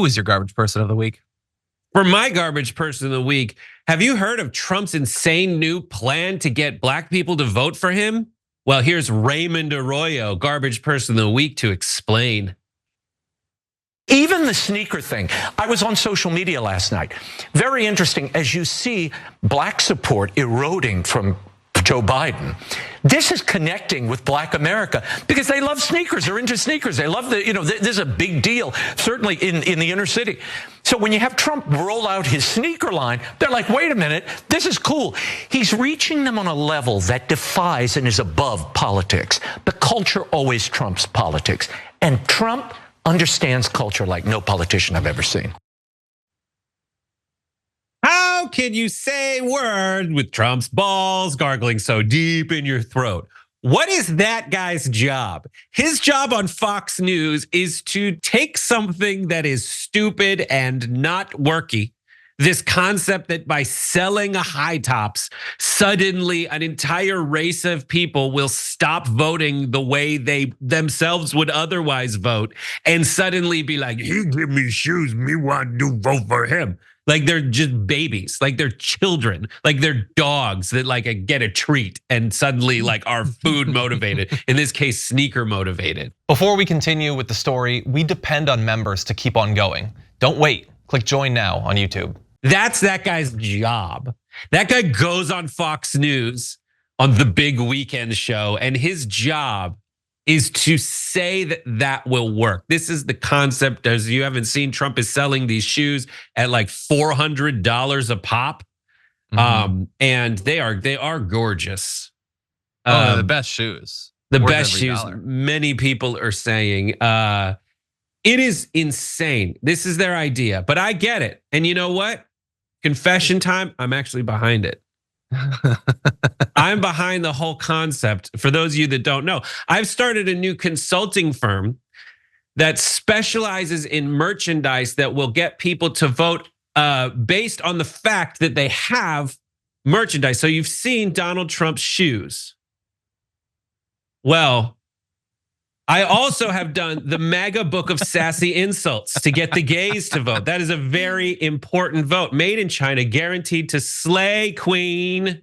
Who is your garbage person of the week? For my garbage person of the week, have you heard of Trump's insane new plan to get black people to vote for him? Well, here's Raymond Arroyo, garbage person of the week, to explain. Even the sneaker thing. I was on social media last night. Very interesting. As you see black support eroding from Joe Biden, this is connecting with black America because they love sneakers. They're into sneakers. They love this is a big deal, certainly in the inner city. So when you have Trump roll out his sneaker line, they're like, wait a minute, this is cool. He's reaching them on a level that defies and is above politics. The culture always trumps politics. And Trump understands culture like no politician I've ever seen. How can you say word with Trump's balls gargling so deep in your throat? What is that guy's job? His job on Fox News is to take something that is stupid and not worky, this concept that by selling a high tops, suddenly an entire race of people will stop voting the way they themselves would otherwise vote, and suddenly be like, he give me shoes, me want to vote for him. Like they're just babies, like they're children, like they're dogs that like get a treat and suddenly like are food motivated, in this case, sneaker motivated. Before we continue with the story, we depend on members to keep on going. Don't wait, click join now on YouTube. That's that guy's job. That guy goes on Fox News on the big weekend show, and his job is to say that that will work. This is the concept. As you haven't seen, Trump is selling these shoes at like $400 a pop. And they are gorgeous. Oh, the best shoes. The best shoes. Many people are saying it is insane. This is their idea, but I get it. And you know what? Confession time, I'm actually behind it. I'm behind the whole concept. For those of you that don't know, I've started a new consulting firm that specializes in merchandise that will get people to vote based on the fact that they have merchandise. So you've seen Donald Trump's shoes. Well, I also have done the MAGA book of sassy insults to get the gays to vote. That is a very important vote. Made in China, guaranteed to slay queen.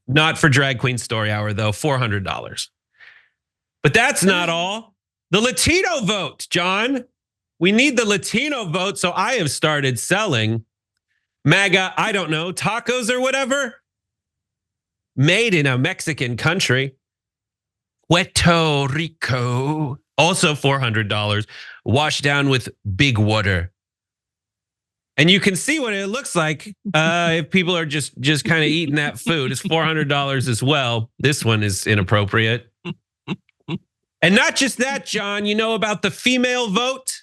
Not for drag queen story hour though, $400. But that's not all. The Latino vote, John. We need the Latino vote, so I have started selling MAGA, I don't know, tacos or whatever, made in a Mexican country. Puerto Rico, also $400, washed down with big water. And you can see what it looks like if people are just kind of eating that food. It's $400 as well. This one is inappropriate. And not just that, John, you know about the female vote?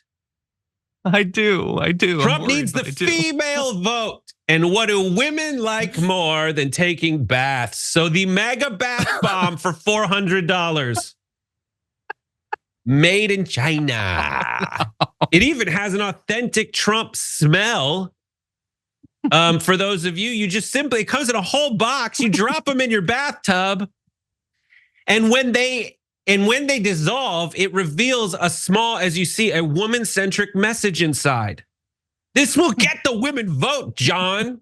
I do. Trump needs the female vote. And what do women like more than taking baths? So the MAGA bath bomb for $400. Made in China. It even has an authentic Trump smell. For those of you, it comes in a whole box. You drop them in your bathtub. And when they dissolve, it reveals a small, as you see, a woman-centric message inside. This will get the women vote, John.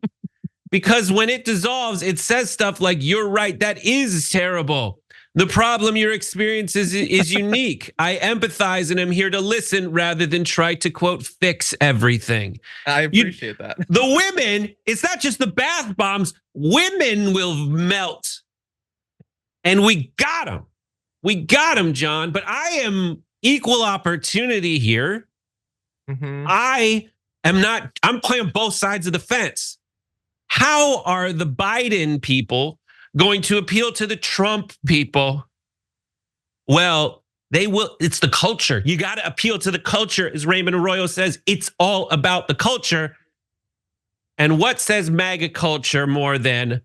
Because when it dissolves, it says stuff like, you're right, that is terrible. The problem your experience is unique. I empathize and I'm here to listen rather than try to, quote, fix everything. I appreciate that. The women, it's not just the bath bombs, women will melt. And we got them. We got them, John. But I am equal opportunity here. I'm playing both sides of the fence. How are the Biden people going to appeal to the Trump people? Well, they will. It's the culture. You got to appeal to the culture. As Raymond Arroyo says, it's all about the culture. And what says MAGA culture more than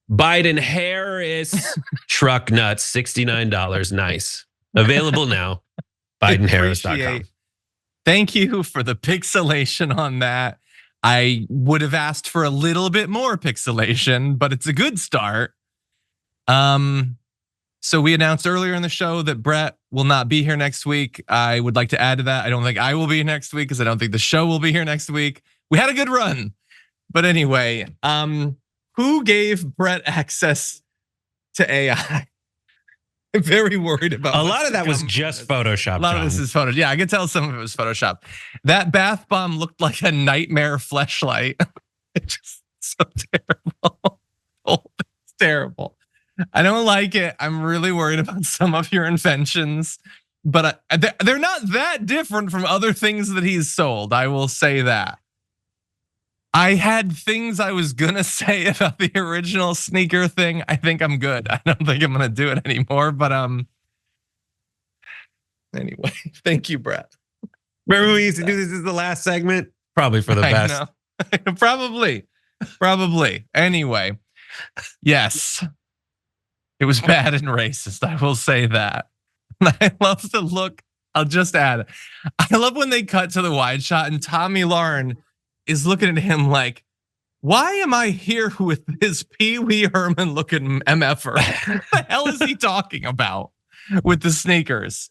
Biden Harris truck nuts, $69. Nice. Available now. BidenHarris.com. Thank you for the pixelation on that. I would have asked for a little bit more pixelation, but it's a good start. So we announced earlier in the show that Brett will not be here next week. I would like to add to that. I don't think I will be here next week because I don't think the show will be here next week. We had a good run. But anyway, who gave Brett access to AI? I'm very worried about a lot of that was just Photoshop. A lot of this is Photoshop. Yeah, I could tell some of it was Photoshop. That bath bomb looked like a nightmare fleshlight. It's just so terrible. Oh, it's terrible. I don't like it. I'm really worried about some of your inventions, but they're not that different from other things that he's sold. I will say that. I had things I was gonna say about the original sneaker thing. I think I'm good. I don't think I'm gonna do it anymore, but anyway, thank you, Brett. Remember we used to do this as the last segment? Probably for the best. Probably. Anyway, yes. It was bad and racist, I will say that. I love the look. I'll just add, I love when they cut to the wide shot and Tommy Lauren is looking at him like, why am I here with this Pee Wee Herman looking MFer? What the hell is he talking about with the sneakers?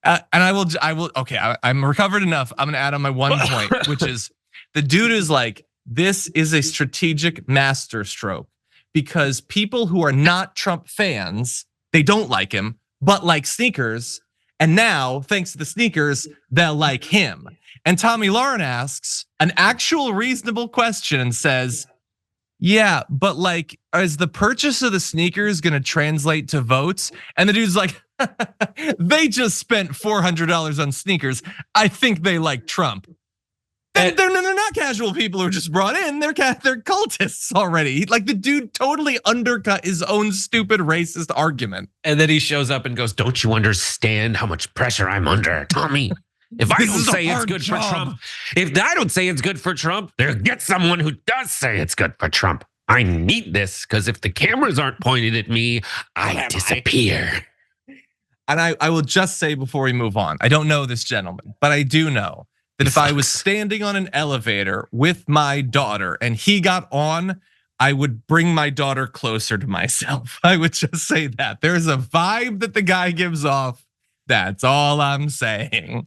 And I will, okay, I'm recovered enough. I'm gonna add on my one point, which is the dude is like, this is a strategic masterstroke because people who are not Trump fans, they don't like him, but like sneakers. And now, thanks to the sneakers, they'll like him. And Tommy Lauren asks an actual reasonable question and says, yeah, but like, is the purchase of the sneakers gonna translate to votes? And the dude's like, they just spent $400 on sneakers. I think they like Trump. And they're not casual people who are just brought in. They're cultists already. Like the dude totally undercut his own stupid racist argument. And then he shows up and goes, don't you understand how much pressure I'm under, Tommy? If I don't say it's good for Trump, if I don't say it's good for Trump, there gets someone who does say it's good for Trump. I need this because if the cameras aren't pointed at me, I disappear. And I will just say before we move on, I don't know this gentleman, but I do know that if I was standing on an elevator with my daughter and he got on, I would bring my daughter closer to myself. I would just say that. There's a vibe that the guy gives off. That's all I'm saying.